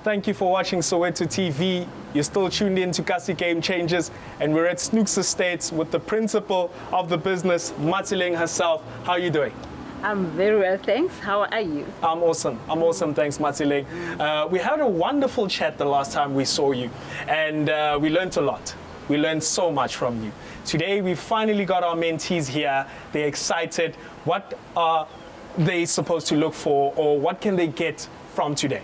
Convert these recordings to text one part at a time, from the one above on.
Thank you for watching Soweto TV. You're still tuned in to Kasi Game Changers, and we're at Snooks Estate with the principal of the business, Matseleng herself. How are you doing? I'm very well, thanks. How are you? I'm awesome, thanks, Matseleng. We had a wonderful chat the last time we saw you, and we learned a lot. We learned so much from you. Today, we finally got our mentees here. They're excited. What are they supposed to look for, or what can they get from today?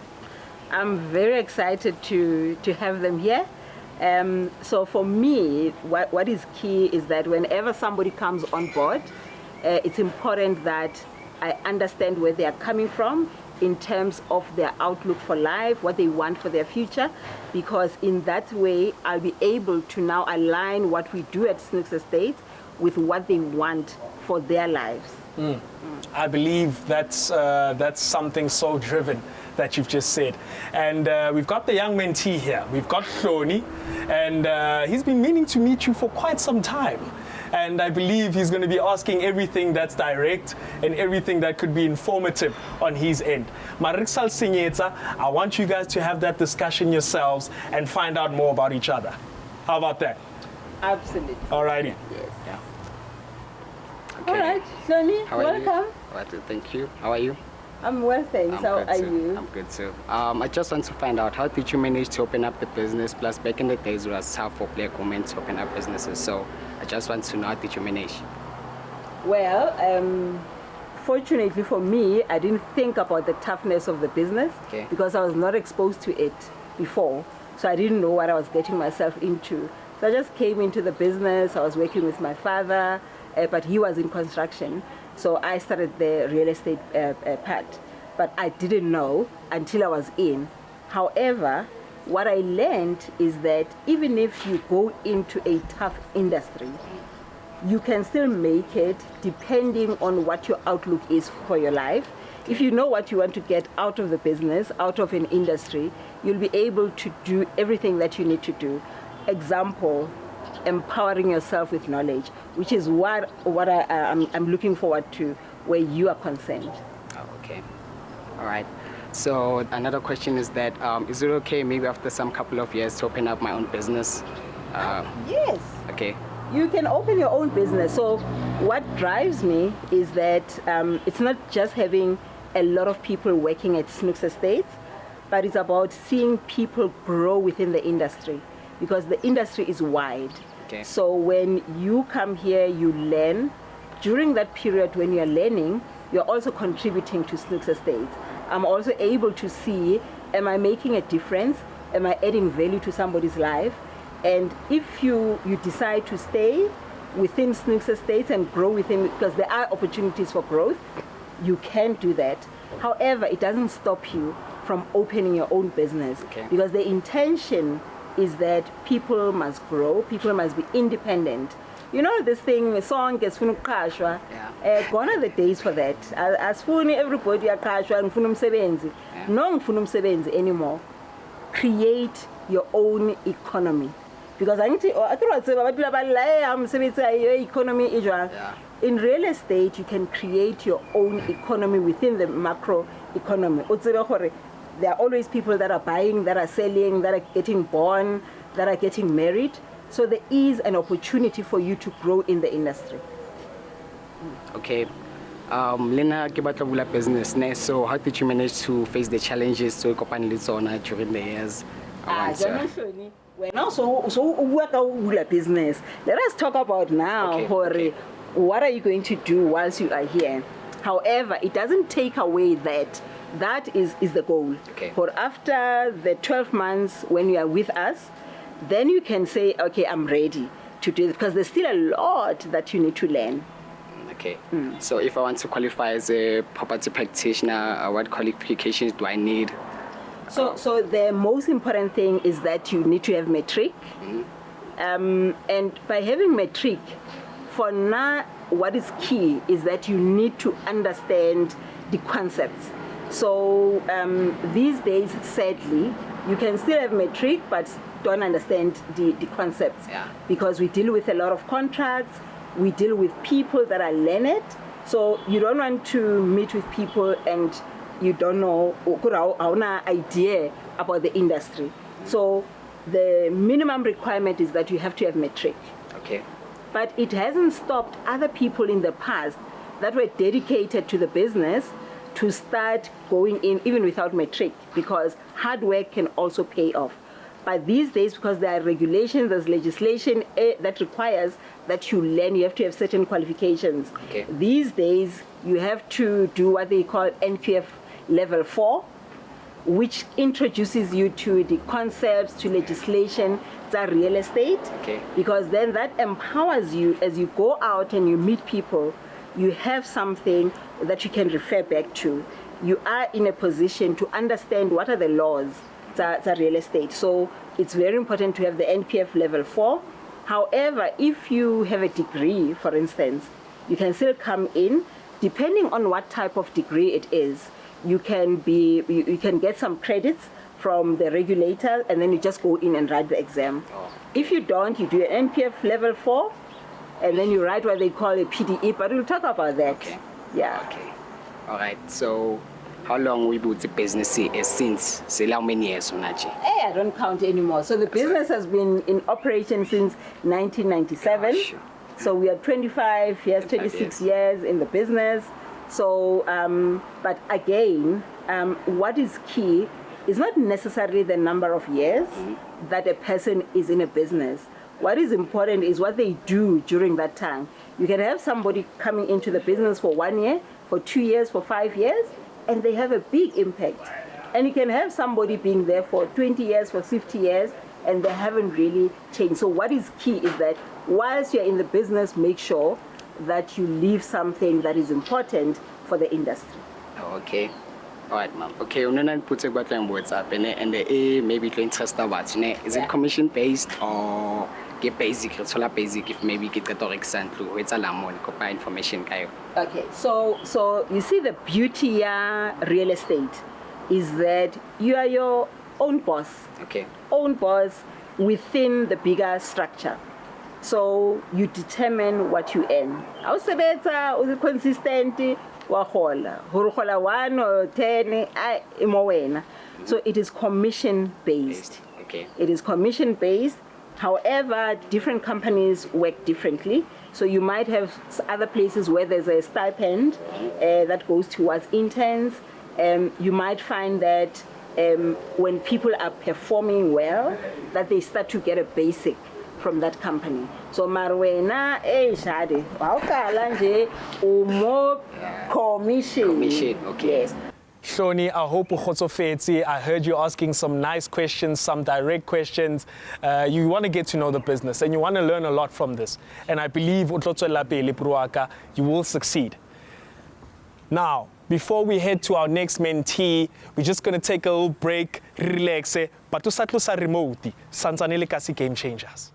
I'm very excited to have them here. So for me, what is key is that whenever somebody comes on board, it's important that I understand where they are coming from in terms of their outlook for life, what they want for their future, because in that way, I'll be able to now align what we do at Snooks Estate with what they want for their lives. I believe that's something so driven that you've just said. And we've got the young mentee here. We've got Hloni, and he's been meaning to meet you for quite some time. And I believe he's going to be asking everything that's direct and everything that could be informative on his end. Mariksal Sinyeta, I want you guys to have that discussion yourselves and find out more about each other. How about that? Absolutely. Alrighty. Yes. Yeah. Okay. All right, Hloni, welcome. Thank you. How are you? I'm well, thanks. How are you? I'm good too. I just want to find out, how did you manage to open up the business? Plus, back in the days, it was tough for black women to open up businesses. So I just want to know, how did you manage? Well, fortunately for me, I didn't think about the toughness of the business because I was not exposed to it before. So I didn't know what I was getting myself into. So I just came into the business. I was working with my father, but he was in construction. So I started the real estate part, but I didn't know until I was in. However, what I learned is that even if you go into a tough industry, you can still make it depending on what your outlook is for your life. If you know what you want to get out of the business, out of an industry, you'll be able to do everything that you need to do. Example, empowering yourself with knowledge, which is what I'm looking forward to where you are concerned. Oh, okay. All right. So another question is that, is it okay maybe after some couple of years to open up my own business? Yes. Okay. You can open your own business. So what drives me is that it's not just having a lot of people working at Snooks Estate, but it's about seeing people grow within the industry, because the industry is wide. Okay. So when you come here, you learn. During that period when you're learning, you're also contributing to Snooks Estate. I'm also able to see, am I making a difference? Am I adding value to somebody's life? And if you decide to stay within Snooks Estate and grow within, because there are opportunities for growth, you can do that. However, it doesn't stop you from opening your own business, because the intention is that people must grow, people must be independent. You know this thing, song is gone are the days for that. As everybody are no anymore. Create your own economy. Because I economy in real estate, you can create your own economy within the macro economy. There are always people that are buying, that are selling, that are getting born, that are getting married. So there is an opportunity for you to grow in the industry. Okay. Lena Kibatla business, so how did you manage to face the challenges to open Lizona during the years? We're also business. Let us talk about now, what are you going to do whilst you are here? However, it doesn't take away that. That is the goal. For after the 12 months when you are with us, then you can say, okay, I'm ready to do it, because there's still a lot that you need to learn. Okay. So if I want to qualify as a property practitioner, what qualifications do I need? So the most important thing is that you need to have matric. And by having matric, for now, what is key is that you need to understand the concepts. So these days, sadly, you can still have matric, but don't understand the concepts. Because we deal with a lot of contracts, we deal with people that are learned. So you don't want to meet with people and you don't know, or idea about the industry. So the minimum requirement is that you have to have matric. Okay. But it hasn't stopped other people in the past that were dedicated to the business to start going in even without matric, because hard work can also pay off. But these days, because there are regulations, there's legislation that requires that you learn, you have to have certain qualifications. Okay. These days, you have to do what they call NPF level 4, which introduces you to the concepts, to legislation, to real estate. Okay. Because then that empowers you as you go out and you meet people, you have something that you can refer back to. You are in a position to understand what are the laws to real estate. So it's very important to have the NPF level 4. However, if you have a degree, for instance, you can still come in, depending on what type of degree it is. You can get some credits from the regulator, and then you just go in and write the exam. Oh. If you don't, you do an NPF level 4, and then you write what they call a PDE, but we'll talk about that. Okay. Yeah. Okay. All right. So, how long we built the business since? Say how many years on that? I don't count anymore. So the business has been in operation since 1997. Gosh. So we are 25 years, 26 years in the business. So, but again, what is key is not necessarily the number of years that a person is in a business. What is important is what they do during that time. You can have somebody coming into the business for 1 year, for 2 years, for 5 years, and they have a big impact. And you can have somebody being there for 20 years, for 50 years, and they haven't really changed. So what is key is that whilst you're in the business, make sure that you leave something that is important for the industry. Okay. All right, ma'am. Okay, unana put about them words up and maybe to interest about is it commission based or get basic? Let's call basic if maybe get the direct through it's a lamon copy information kayo. Okay, so you see the beauty of real estate is that you are your own boss. Okay. Own boss within the bigger structure. So you determine what you earn. Awusebenza consistent wahola. Hola 1 or 10 imowena. So it is commission based. Okay. It is commission based. However, different companies work differently. So you might have other places where there's a stipend that goes towards interns. You might find that when people are performing well, that they start to get a basic from that company. So marwena shade wawukala nje umo commission. Commission, okay. Yes. Shoni, I hope ukhotofetse. I heard you asking some nice questions, some direct questions. You want to get to know the business and you want to learn a lot from this. And I believe you will succeed. Now, before we head to our next mentee, we're just going to take a little break, relax, but to satlusa remote, Sansanele Kasi Game Changers.